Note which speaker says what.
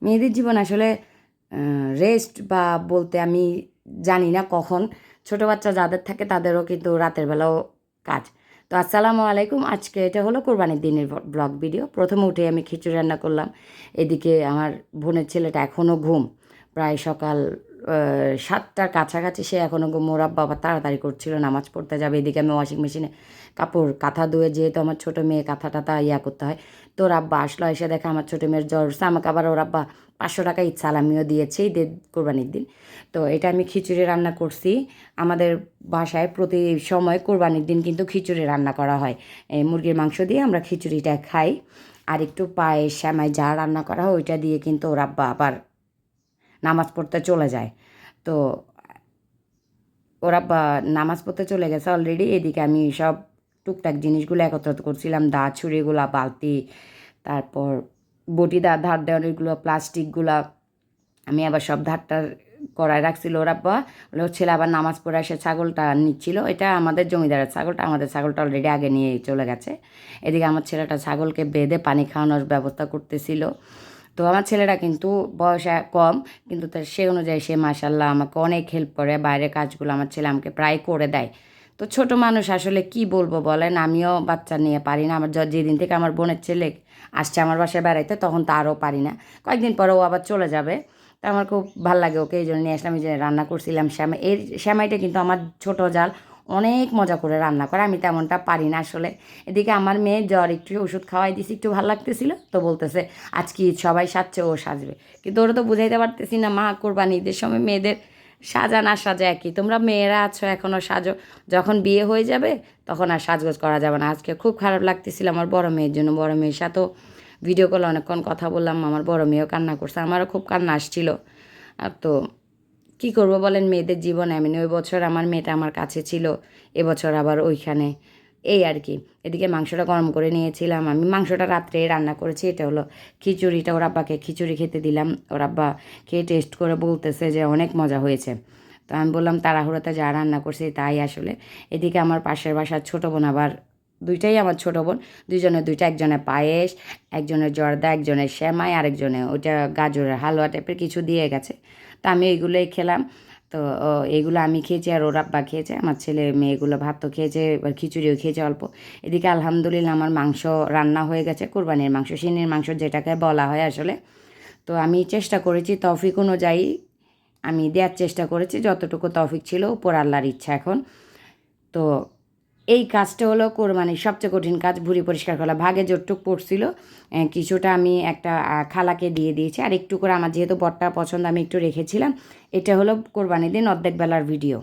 Speaker 1: মেয়েদের জীবন আসলে রেস্ট বা বলতে আমি জানি না কখন। ছোট বাচ্চা যাদের থাকে তাদেরও কিন্তু রাতের বেলাও কাজ। তো আসসালামু আলাইকুম। আজকে এটা হলো কোরবানির দিনের ব্লগ ভিডিও। প্রথমে উঠে আমি খিচুড়ি রান্না করলাম। এদিকে আমার বোনের ছেলেটা এখনও ঘুম, প্রায় সকাল 7টার কাছাকাছি সে এখনও ঘুম। ওর আব্বা আবার তাড়াতাড়ি করছিল, নামাজ পড়তে যাবে। এদিকে আমি ওয়াশিং মেশিনে কাপড় কাঁথা ধুয়ে, যেহেতু আমার ছোটো মেয়ে কাঁথা টাথা করতে হয়। তো ওর আব্বা আসলো, এসে দেখে আমার ছোটো মেয়ের জ্বর উঠছে। আমাকে আবার ওর আব্বা 500 টাকা ঈদ সালামিও দিয়েছে ঈদের কোরবানির দিন। তো এটা আমি খিচুড়ি রান্না করছি। আমাদের বাসায় প্রতি সময় কোরবানির দিন কিন্তু খিচুড়ি রান্না করা হয়। এই মুরগির মাংস দিয়ে আমরা খিচুড়িটা খাই। আর একটু পায়েস সেমাই যা রান্না করা হয় ওইটা দিয়ে কিন্তু ওর আব্বা আবার নামাজ পড়তে চলে যায়। তো ওর আব্বা নামাজ পড়তে চলে গেছে অলরেডি। এদিকে আমি সব টুকটাক জিনিসগুলো একত্রিত করছিলাম, দা ছুরিগুলা, বালতি, তারপর বটি ধার দেওয়ারগুলো, প্লাস্টিকগুলা আমি আবার সব ধারটার করায় রাখছিল। ওর আব্বা ওর ছেলে আবার নামাজ পড়ে এসে ছাগলটা নিচ্ছিল। এটা আমাদের জমিদারের ছাগলটা, আমাদের ছাগলটা অলরেডি আগে নিয়ে চলে গেছে। এদিকে আমার ছেলেটা ছাগলকে বেঁধে পানি খাওয়ানোর ব্যবস্থা করতেছিল। তো আমার ছেলেটা কিন্তু বয়স কম, কিন্তু তার সে অনুযায়ী সে মাশাল্লাহ আমাকে অনেক হেল্প করে। বাইরের কাজগুলো আমার ছেলে আমাকে প্রায় করে দেয়। তো ছোট মানুষ আসলে কি বলবো বলেন, আমিও বাচ্চা নিয়ে পারি না। আমার যেদিন থেকে আমার বোনের ছেলে আসছে আমার বাসায় বেড়াইতে, তখন তো আরও পারি না। কয়েকদিন পরে ও আবার চলে যাবে। তো আমার খুব ভাল লাগে ওকে, এই জন্য নিয়ে আসলাম। যে রান্না করছিলাম শ্যামাই, এই শ্যামাইটা কিন্তু আমার ছোটো জাল অনেক মজা করে রান্না করে, আমি তেমনটা পারি না আসলে। এদিকে আমার মেয়ে জ্বর, একটু ওষুধ খাওয়াই দিছি, একটু ভালো লাগতেছিল। তো বলতেছে আজকে সবাই সাজছে, ও সাজবে। কিন্তু ওরা তো বুঝাইতে পারতেছি না, মা কোরবানি ঈদের সময় মেয়েদের সাজা না সাজা একই। তোমরা মেয়েরা আছো এখনও সাজো, যখন বিয়ে হয়ে যাবে তখন আর সাজগোজ করা যাবে না। আজকে খুব খারাপ লাগতেছিল আমার বড় মেয়ের জন্য। বড় মেয়ের সাথেও ভিডিও কলে অনেকক্ষণ কথা বললাম। আমার বড় মেয়েও কান্না করছে, আমারও খুব কান্না আসছিল। আর তো কী করবো বলেন, মেয়েদের জীবনে। আমি ওই বছর আমার মেয়েটা আমার কাছে ছিল, এবছর আবার ওইখানে, এই আর কি। এদিকে মাংসটা গরম করে নিয়েছিলাম। আমি মাংসটা রাত্রে রান্না করেছি। এটা হলো খিচুড়িটা, ওর আব্বাকে খিচুড়ি খেতে দিলাম। ওর আব্বা খেয়ে টেস্ট করে বলতেছে যে অনেক মজা হয়েছে। তো আমি বললাম তাড়াহুড়োতে যা রান্না করছি তাই আসলে। এদিকে আমার পাশের বাসার ছোটো বোন আবার, দুইটাই আমার ছোটো বোন, দুইজনের দুইটা, একজনের পায়েস, একজনের জর্দা, একজনের সেমাই, আরেকজনে ওইটা গাজরের হালুয়া টাইপের কিছু দিয়ে গেছে। তো আমি এইগুলোই খেলাম। তো এগুলো আমি খেয়েছি আর ওর আব্বা খেয়েছে। আমার ছেলে মেয়েগুলো ভাত তো খেয়েছে, এবার খিচুড়িও খেয়েছে অল্প। এদিকে আলহামদুলিল্লাহ আমার মাংস রান্না হয়ে গেছে, কোরবানির মাংস, সিনির মাংস যেটাকে বলা হয় আসলে। তো আমি চেষ্টা করেছি তৌফিক অনুযায়ী, আমি দেওয়ার চেষ্টা করেছি যতটুকু তৌফিক ছিল, উপর আল্লাহর ইচ্ছা এখন। তো এই কাজটা হলো কোরবানির সবচেয়ে কঠিন কাজ, ভুঁড়ি পরিষ্কার করা। ভাগে যতটুক পড়ছিল কিছুটা আমি একটা খালাকে দিয়ে দিয়েছি, আর একটু করে আমার যেহেতু বটটা পছন্দ আমি একটু রেখেছিলাম। এটা হলো কোরবানির দিন অর্ধেক বেলার ভিডিও।